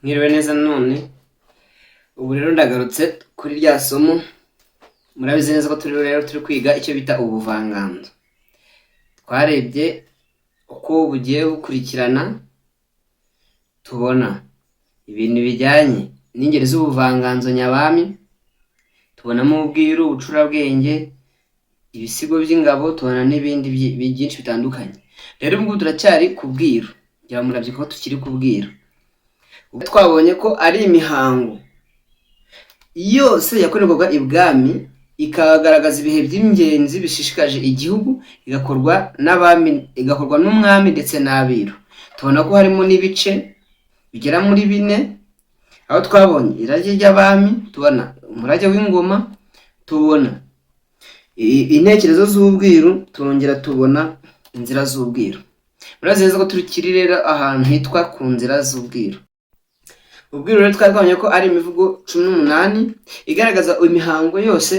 Mwiriwe neza none ubu rero ndagarutse kuri rya somo. Murabizi neza ko turi kwiga icyo bita ubuvanganzo. Twarebye uko bugiye bukurikirana, tubona ibintu bijyanye n'ingeri z'ubuvanganzo nyabami, tubonamo ubwiru, ubucurabwenge, ibisigo by'ingabo, tubona n'ibindi byinshi bitandukanye. Rero ubwo turacyari ku bwiru, ngira murabye ko tukiri ku bwiru. Twabonye ko ari imihango yose yakorerwaga ibwami, ikagaragaza ibihe by'ingenzi bishishikaje igihugu, igakorwa n'abami, igakorwa n'umwami ndetse n'abiru. Tubona ko harimo n'ibice bigera muri 4, aho twabonye irage ry'abami, tubona umurage w'ingoma, tubona intekerezo z'ubwiru, turongera tubona inzira z'ubwiru. Murazi neza ko tukiri rero ahantu hitwa ku nzira z'ubwiru. Ubwiru rero twabonye ko ari imivugo 18 igaragaza imihango yose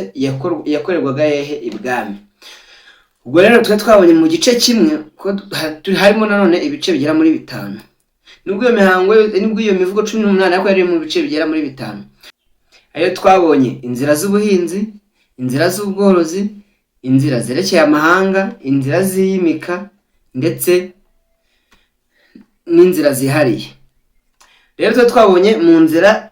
yakorerwaga hehe ibwami. Ubwo rero twabonye mu gice kimwe ko harimo nanone ibice bigera muri 5. Nubwo iyo mihango nubwo iyo mivugo 18 ariko yari mu bice bigera muri 5. Ayo twabonye inzira z'ubuhinzi, inzira z'ubworozi, inzira zerekeye amahanga, inzira z'iyimika ndetse n'inzira zihariye. Rero twabonye mu nzira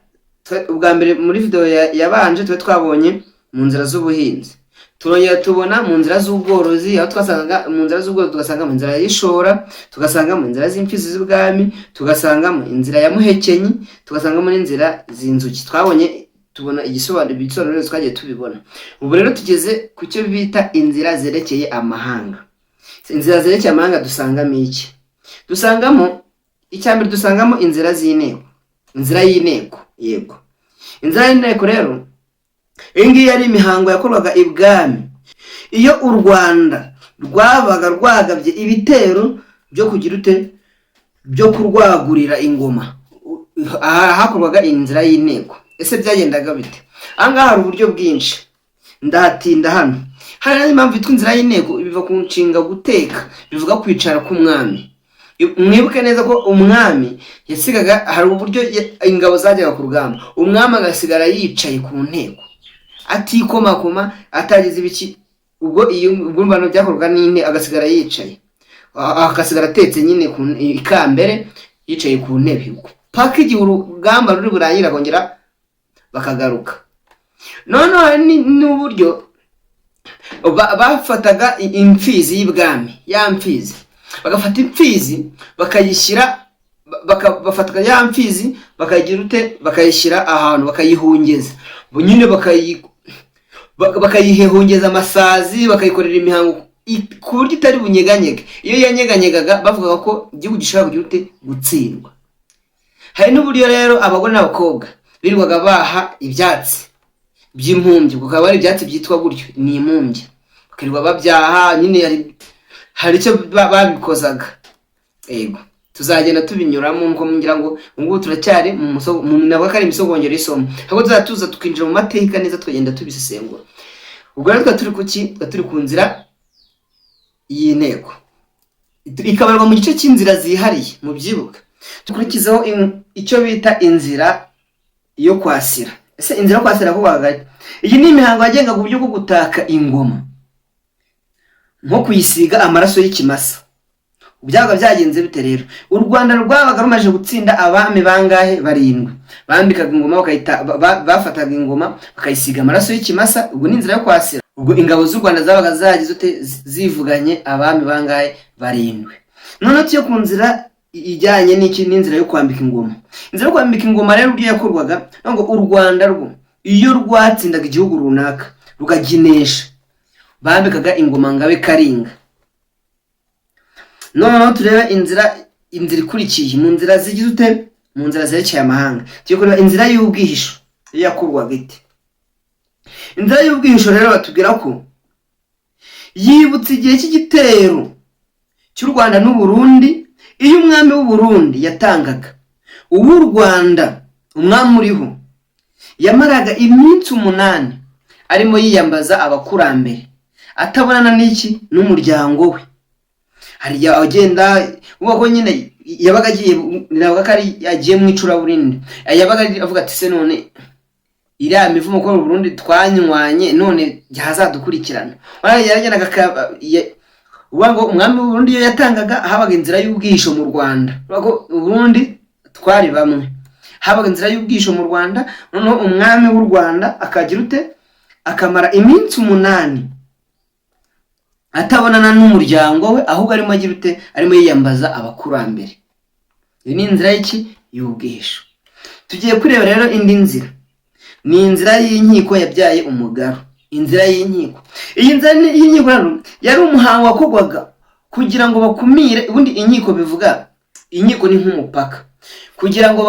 ubwa mbere muri video yabanje twabonye mu nzira z'ubuhinzi, turongera tubona mu nzira z'ubworozi, aho twasanga mu nzira z'ubworozi tugasanga mu nzira y'ishora, tugasanga mu nzira z'imfizi z'ubwami, tugasanga mu inzira ya muhekenyi, tugasanga mu inzira z'inzuki. Twabonye tubona ibisobanuro twagiye tubibona. Ubu rero tugeze ku cyo bita inzira zerekeye amahanga. Inzira zerekeye amahanga dusangamo iki? Dusangamo icyambere, dusangamo inzira z'inteko, inzira y'inteko. Yego, inzira y'inteko rero ingi yari imihango yakorwaga ibwami iyo u Rwanda rwabaga rwagabye ibitero byo kugira ute, byo kurwagurira ingoma. Hakorwaga inzira y'inteko. Ese byagendaga bite? Angaha hari uburyo bwinshi, ndahatinda hano. Hari impamvu yitwa inzira y'inteko, biva ku nshinga guteka, bivuga kwicara k'umwami. Mwibuke neza ko umwami yasigaga, hari uburyo ingabo zajyaga ku rugamba, umwami agasigara yicaye ku nteko atikomakoma, atagize ibiki. Ubwo iyo mbano byakorwa n'inte, agasigara yicaye, agasigara atetse nyine ku ikambere, yicaye ku ntebe paka igihe urugamba ruri burangira kongera bakagaruka. None n'uburyo bafataga imfizi y'ibwami, ya mfizi bagafata imfizi bakayishyira, bafataga ya mfizi bakayigira ute, bakayishyira ahantu, bakayihungeza nyine, bakayihehungeza amasazi, bakayikorera imihango ku buryo itari bunyeganyege. Iyo yanyeganyegaga bavugaga ko igihugu gishobora kugira ute, gutsindwa. Hari n'uburyo rero abagore n'abakobwa birirwaga baha ibyatsi by'impumbya, kuko ari ibyatsi byitwa gutyo, ni impumbya, bakirirwa babyaha nyine. Hari icyo babikozaga. Yego, tuzagenda tubinyuramo nko ngira ngo ngubu turacyari mu nabwo kari imisogongero isomo, ahubwo tuzatuza tukinjira mu mateka neza, twagenda tubisesengura. Ubwo rero turi kuki, turi ku nzira y'inteko, ikabarwa mu gice cy'inzira zihariye. Mu byibuka tukurikizaho icyo bita inzira yo kwasira. Ese inzira yo kwasira ko bagari, iyi ni imihango yagengaga uburyo bwo gutaka ingoma, nko kuyisiga amaraso y'ikimasa. Ubyaga byagenze bite rero? U Rwanda rwabaga rumaje gutsinda abami bangahe? 7. Bambikaga ingoma, bafataga ingoma bakayisiga amaraso y'ikimasa. Ubwo ni inzira yo kwasira. Ubwo ingabo z'u Rwanda zabaga zagize ute, zivuganye abami bangahe? 7. None cyo ku nzira ijyanye n'iki, n'inzira yo kwambika ingoma. Inzira yo kwambika ingoma rero uburyo yakorwaga, ngo u Rwanda rwo iyo rwatsindaga igihugu runaka rukaginesha, bambikaga ingoma ngabe Karinga. None tureba inzira ikurikiye mu nzira zigize ute, mu nzira zerekeye amahanga. Tugiye kureba inzira y'ubwihisho yakorwaga ite. Inzira y'ubwihisho rero batubwira ko yibutse igihe cy'igitero cy'u Rwanda n'u Burundi, iyo umwami w'u Burundi yatangaga, uw'u Rwanda umwami uriho yamaraga iminsi 8 arimo yiyambaza abakurambere, atabonana n'iki, n'umuryango we. Hari agenda ubwo nyine yabaga agiye navuga ko ari yagiye mu icuraburindi, yabaga avuga ati se none iriya mivumo ko Burundi twanywanye none yazadukurikirana. Yaragendaga uvuga ngo umwami w'u Burundi iyo yatangaga habaga inzira y'ubwisho mu Rwanda, uvuga ko Burundi twari bamwe, habaga inzira y'ubwisho mu Rwanda. Noneho umwami w'u Rwanda akagira ute, akamara iminsi 8 atabonana n'umuryango we, ahubwo arimo agira ute, arimo yiyambaza abakurambere. Iyo ni inzira y'iki, y'ubwisho. Tugiye kureba rero indi nzira, ni inzira y'inkiko yabyaye umugaru. Inzira y'inkiko, iyi nzira y'inkiko rero yari umuhango wakorwaga kugira ngo bakumire. Ubundi inkiko bivuga, inkiko ni nk'umupaka, kugira ngo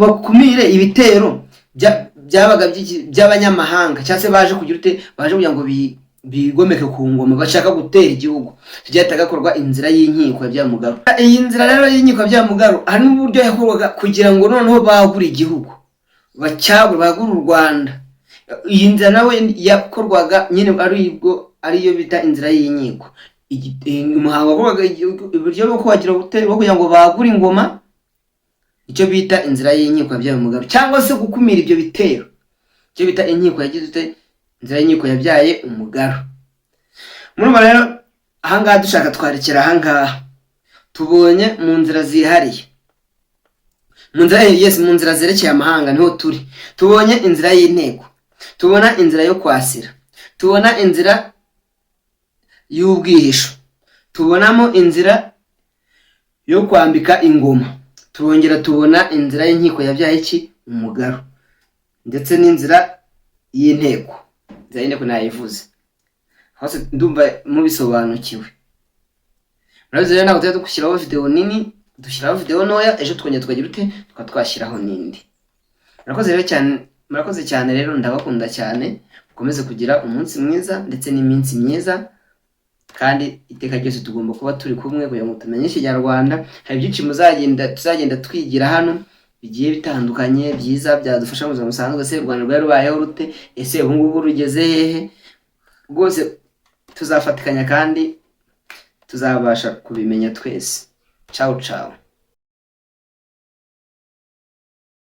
bakumire ibitero byabaga by'abanyamahanga cyangwa se baje kugira ute, baje kugira ngo bigomeke ku ngoma, bashaka gutera igihugu. Tujyahita gakorwa inzira y'inkiko yabyaye umugaru. Iyi nzira rero y'inkiko yabyaye umugaru, hari n'uburyo yakorwaga kugira ngo noneho bagure igihugu, bagure u Rwanda. Iyi nzira nawe yakorwaga nyine ariyo bita inzira y'inkiko. Umuhango wakorwaga uburyo bwo kwagira bwo kugira ngo bagure ingoma, icyo bita inzira y'inkiko yabyaye umugaru, cyangwa se gukumira ibyo bitero, icyo bita inkiko yagize ute, inzira y'inkiko yabyaye umugaru. Murumva rero ahangaha dushaka twarekera ahangaha, tubonye mu nzira zihariye, mu nzira zerekeye amahanga niho turi. Tubonye inzira y'inteko, tubona inzira yo kwasira, tubona inzira y'ubwihisho, tubonamo inzira yo kwambika ingoma, turongera tubona inzira y'inkiko yabyaye iki, umugaru, ndetse n'inzira y'inteko. Inzira y'inteko nayivuze hose, ndumva mubisobanukiwe. Murabizi rero ntabwo tujya dushyiraho video nini, dushyiraho video ntoya, ejo twongera tukagira ute, twashyiraho n'indi. Murakoze cyane rero, ndabakunda cyane. Mukomeze kugira umunsi mwiza ndetse n'iminsi myiza, kandi iteka ryose tugomba kuba turi kumwe kugira ngo tumenye Ikinyarwanda. Hari byinshi tuzagenda twigira hano bigiye bitandukanye byiza byadufasha mu buzima busanzwe. Se u Rwanda rwari rubayeho rute, ese ubu ngubu rugeze hehe? Rwose tuzafatikanya kandi tuzabasha kubimenya twese. Ciao ciao.